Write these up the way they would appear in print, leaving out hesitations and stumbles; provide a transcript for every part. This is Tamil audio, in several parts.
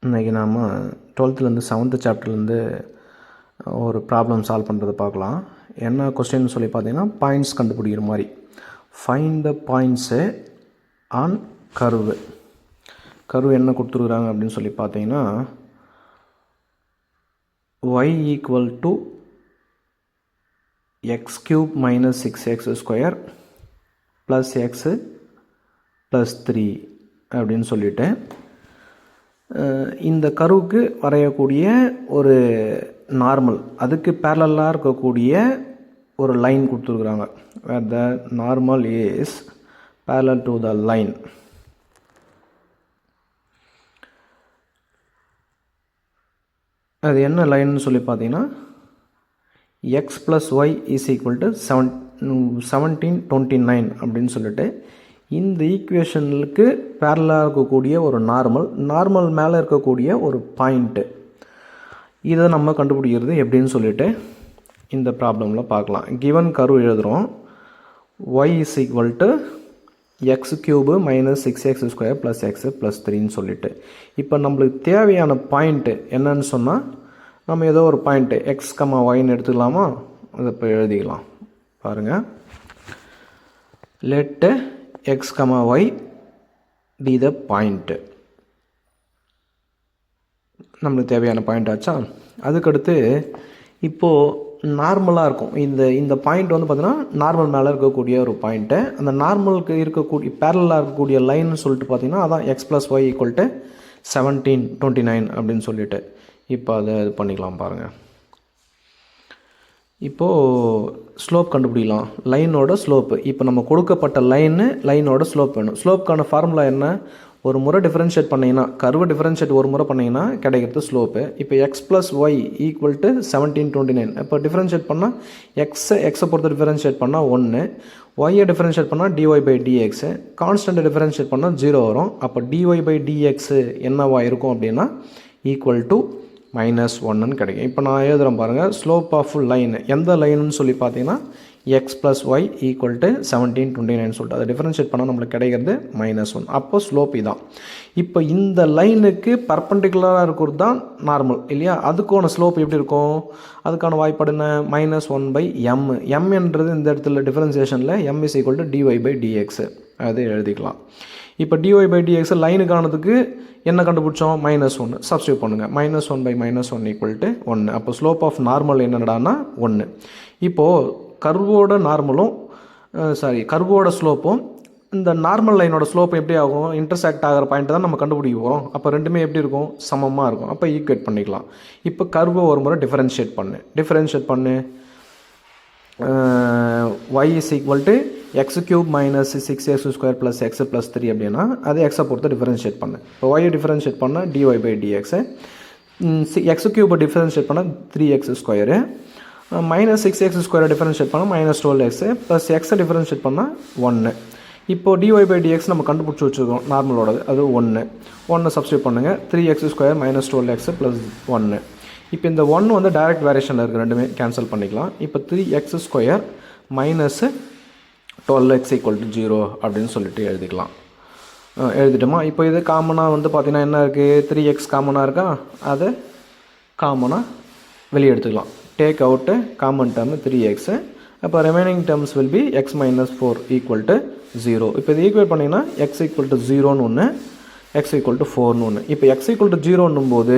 இன்றைக்கி நாம் 12th 7th சாப்டர்லேருந்து ஒரு ப்ராப்ளம் சால்வ் பண்ணுறதை பார்க்கலாம். என்ன கொஸ்டின் சொல்லி பார்த்தீங்கன்னா பாயிண்ட்ஸ் கண்டுபிடிக்கிற மாதிரி. Find the points on curve. Curve என்ன கொடுத்துருக்குறாங்க அப்படின்னு சொல்லி பார்த்தீங்கன்னா y equal to x cube minus 6x square plus x plus 3 அப்படின்னு சொல்லிவிட்டு இந்த கர்வுக்கு வரையக்கூடிய ஒரு நார்மல், அதுக்கு பேரலாக இருக்கக்கூடிய ஒரு லைன் கொடுத்துருக்குறாங்க. Where the normal is parallel to the line. அது என்ன லைன்னு சொல்லி பார்த்தீங்கன்னா x plus y is equal to 1729 அப்படின்னு சொல்லிட்டு இந்த ஈக்குவேஷனுக்கு பேரலாக இருக்கக்கூடிய ஒரு நார்மல் மேலே இருக்கக்கூடிய ஒரு பாயிண்ட்டு, இதை நம்ம கண்டுபிடிக்கிறது எப்படின்னு சொல்லிட்டு இந்த ப்ராப்ளமில் பார்க்கலாம். கிவன் கர்வ் எழுதுகிறோம். y is equal to x cube minus 6x square plus x plus 3ன்னு சொல்லிட்டு இப்போ நம்மளுக்கு தேவையான பாயிண்ட்டு என்னன்னு சொன்னால் நம்ம ஏதோ ஒரு பாயிண்ட்டு எக்ஸ் கமா ஒய்ன்னு எடுத்துக்கலாமா? அதை இப்போ எழுதிக்கலாம். பாருங்கள், laddu x, y be the point. நம்மளுக்கு தேவையான பாயிண்ட் ஆச்சா. அதுக்கடுத்து இப்போது நார்மலாக இருக்கும். இந்த பாயிண்ட் வந்து பார்த்தீங்கன்னா நார்மல் மேலே இருக்கக்கூடிய ஒரு பாயிண்ட்டு. அந்த நார்மலுக்கு இருக்கக்கூடிய பேரலாக இருக்கக்கூடிய லைன்னு சொல்லிட்டு பார்த்தீங்கன்னா அதான் x plus y equal to 1729 அப்படின்னு சொல்லிட்டு இப்போ அதை இது பண்ணிக்கலாம். பாருங்கள், இப்போது ஸ்லோப் கண்டுபிடிக்கலாம். லைனோட ஸ்லோப்பு. இப்போ நம்ம கொடுக்கப்பட்ட லைனோட ஸ்லோப் வேணும். ஸ்லோப்புக்கான ஃபார்முலா என்ன? ஒரு முறை டிஃபரன்ஷியேட் பண்ணிங்கன்னா, கர்வு டிஃபரன்ஷியேட் ஒரு முறை பண்ணிங்கன்னா கிடைக்கிறது ஸ்லோப்பு. இப்போ x plus y equal to 1729. இப்போ டிஃபரன்ஷியேட் பண்ணால் எக்ஸை பொறுத்த டிஃபரன்ஷியேட் பண்ணால் 1, ஒய்யை டிஃபரன்ஷியேட் பண்ணால் dy பை dx, கான்ஸ்டண்ட்டை டிஃபரன்ஷியேட் பண்ணால் 0 வரும். அப்போ dy பை dx என்னவா இருக்கும் அப்படின்னா ஈக்குவல் டு -1ன்னு கிடைக்கும். இப்போ நான் எழுதுகிறேன் பாருங்கள். ஸ்லோப் ஆஃப் லைன் எந்த லைனுன்னு சொல்லி பார்த்தீங்கன்னா x plus y equal to 1729 சொல்லிட்டு அதை டிஃபரன்ஷியேட் பண்ணால் நம்மளுக்கு கிடைக்கிறது -1. அப்போ ஸ்லோப் இதான். இப்போ இந்த லைனுக்கு பர்பண்டிகுலராக இருக்கிறது தான் நார்மல் இல்லையா? அதுக்கான ஸ்லோப் எப்படி இருக்கும்? அதுக்கான வாய்ப்பாடு என்ன? -1/m. என்றது இந்த இடத்துல டிஃபரன்சியேஷனில் m is equal to dy by dx அது எழுதிக்கலாம். இப்போ dy பை dx லைனுக்கானதுக்கு என்ன கண்டுபிடிச்சோம்? -1 சப்ஸ்டியூட் பண்ணுங்கள். -1/-1 ஈக்குவல் டு 1. அப்போ ஸ்லோப் ஆஃப் நார்மல் என்னடான்னா 1. இப்போது கர்வோட ஸ்லோப்பும் இந்த நார்மல் லைனோட ஸ்லோப் எப்படி ஆகும்? இன்டர்செக்ட் ஆகிற பாயிண்ட் தான் நம்ம கண்டுபிடிக்க போகிறோம். அப்போ ரெண்டுமே எப்படி இருக்கும்? சமமாக இருக்கும். அப்போ ஈக்குவேட் பண்ணிக்கலாம். இப்போ கர்வை ஒரு முறை டிஃபரன்ஷியேட் பண்ணு y is equal to x cube minus 6x square plus x plus 3 அப்படின்னா அது எக்ஸை பொறுத்து டிஃபரன்ஷியேட் பண்ணு. இப்போ ஒய்யை டிஃபரன்ஷியேட் பண்ணால் dy பை dx, எக்ஸ் கியூபை டிஃபரன்ஷியேட் பண்ணால் 3x ஸ்கொயரு, மைனஸ் 6x ஸ்கொயரை டிஃபரன்ஷியேட் பண்ணால் -12x ப்ளஸ் எக்ஸை டிஃபரன்ஷியேட் பண்ணால் 1. இப்போது dy பை dx நம்ம கண்டுபிடிச்சி வச்சுருக்கோம் நார்மலோடது, அது 1 சப்ஸ்டியூட் பண்ணுங்கள். 3x square -12x plus 1. இப்போ இந்த 1 வந்து டைரக்ட் வேரியேஷனில் இருக்குது, ரெண்டுமே கேன்சல் பண்ணிக்கலாம். இப்போ 3x square minus 12x equal to 0 அப்படின்னு சொல்லிட்டு எழுதிக்கலாம். எழுதிட்டோமா? இப்போ இது காமனாக வந்து பார்த்திங்கன்னா என்ன இருக்குது? 3x காமனாக இருக்கா? அதை காமனாக வெளியே எடுத்துக்கலாம். Take out common term 3x. அப்போ remaining terms will be x minus 4 equal to 0. இப்போ இது ஈக்குவேட் பண்ணிங்கன்னா x ஈக்குவல் டு 0ன்னு ஒன்று, x ஈக்குவல் டு 4ன்னு ஒன்று. இப்போ x ஈக்குவல் டு 0ன்னும் போது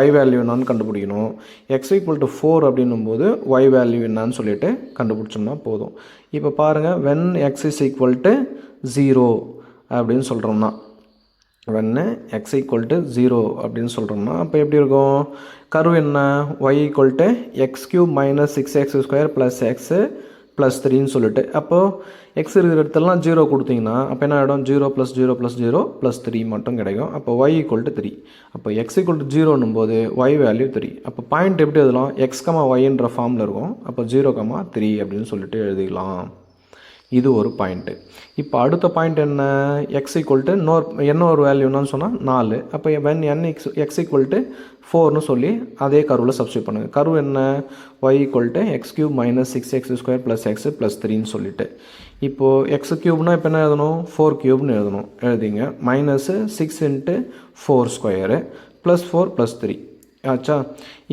y வேல்யூ என்னான்னு கண்டுபிடிக்கணும். x ஈக்குவல் டு 4 அப்படின்னும் போது y வேல்யூ என்னான்னு சொல்லிட்டு கண்டுபிடிச்சோம்னா போதும். இப்போ பாருங்கள், when x is equal to 0 அப்படின்னு சொல்கிறோம்னா, when x ஈக்குவல் டு 0 அப்படின்னு சொல்கிறோம்னா அப்போ எப்படி இருக்கும்? கர்வ் என்ன? y equal to x cube minus 6x square plus x plus 3ன்னு சொல்லிட்டு அப்போது எக்ஸ் இருக்கிற இடத்துலலாம் 0 கொடுத்தீங்கன்னா அப்போ என்ன ஆகிடும்? 0 + 0 + 0 + 3 மட்டும் கிடைக்கும். அப்போ y ஈக்குவல் டு 3. அப்போ x ஈக்குவல் டு 0ன்னும் போது y வேல்யூ 3. அப்போ பாயிண்ட் எப்படி எழுதலாம்? x, yன்ற ஃபார்மில் இருக்கும். அப்போ 0, 3 அப்படின்னு சொல்லிட்டு எழுதிக்கலாம். இது ஒரு பாயிண்ட்டு. இப்போ அடுத்த பாயிண்ட் என்ன? எக்ஸ் ஈக்குவல் டு என்ன ஒரு வேல்யூன்னு சொன்னால் 4. அப்போ when எக்ஸ் ஈக்குவல் டு 4ன்னு சொல்லி அதே கர்வில் சப்ஸ்டியூட் பண்ணுங்கள். கர்வ் என்ன? y equal to x cube minus 6x square plus x plus 3ன்னு சொல்லிட்டு இப்போது எக்ஸ் கியூப்னால் இப்போ என்ன எழுதணும்? 4 கியூப்னு எழுதிங்க. -6 × 4 ஸ்கொயரு ப்ளஸ் 4 ப்ளஸ் 3 ஆச்சா.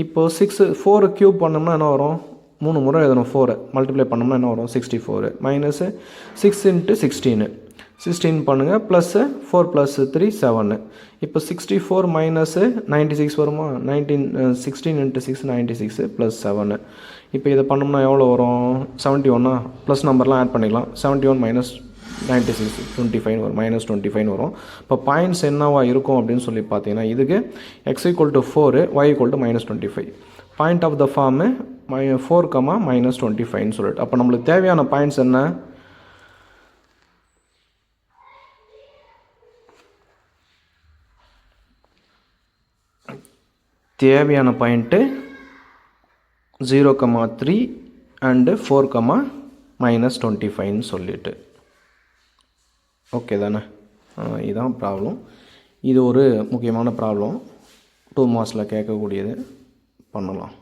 இப்போது 4 க்யூப் பண்ணோம்னா என்ன வரும், 3 முறை எழுதணும். 4 மல்டிப்ளை பண்ணோம்னா என்ன வரும், 64 மைனஸு 6 × 16 பண்ணுங்கள், ப்ளஸ்ஸு 4 + 3 7. இப்போ 64 மைனஸு 96 வருமா, 16 × 6 96 ப்ளஸ் 7. இப்போ இதை பண்ணோம்னா எவ்வளோ வரும், 71. ப்ளஸ் நம்பர்லாம் ஆட் பண்ணிக்கலாம். 71 மைனஸ் 96 25 வரும், -25 வரும். இப்போ பாயிண்ட்ஸ் என்னவா இருக்கும் அப்படின்னு சொல்லி பார்த்தீங்கன்னா, இதுக்கு x = 4 y = -25. Point of the form 4, -25ன்னு சொல்லிட்டு. அப்போ நம்மளுக்கு தேவையான பாயிண்ட்ஸ் என்ன, தேவையான பாயிண்ட்டு 0, 3 அண்டு 4, -25ன்னு சொல்லிட்டு. ஓகே தானே, இதுதான் ப்ராப்ளம். இது ஒரு முக்கியமான ப்ராப்ளம், 2 மார்க்ஸில் கேட்கக்கூடியது. பண்ணலாம்.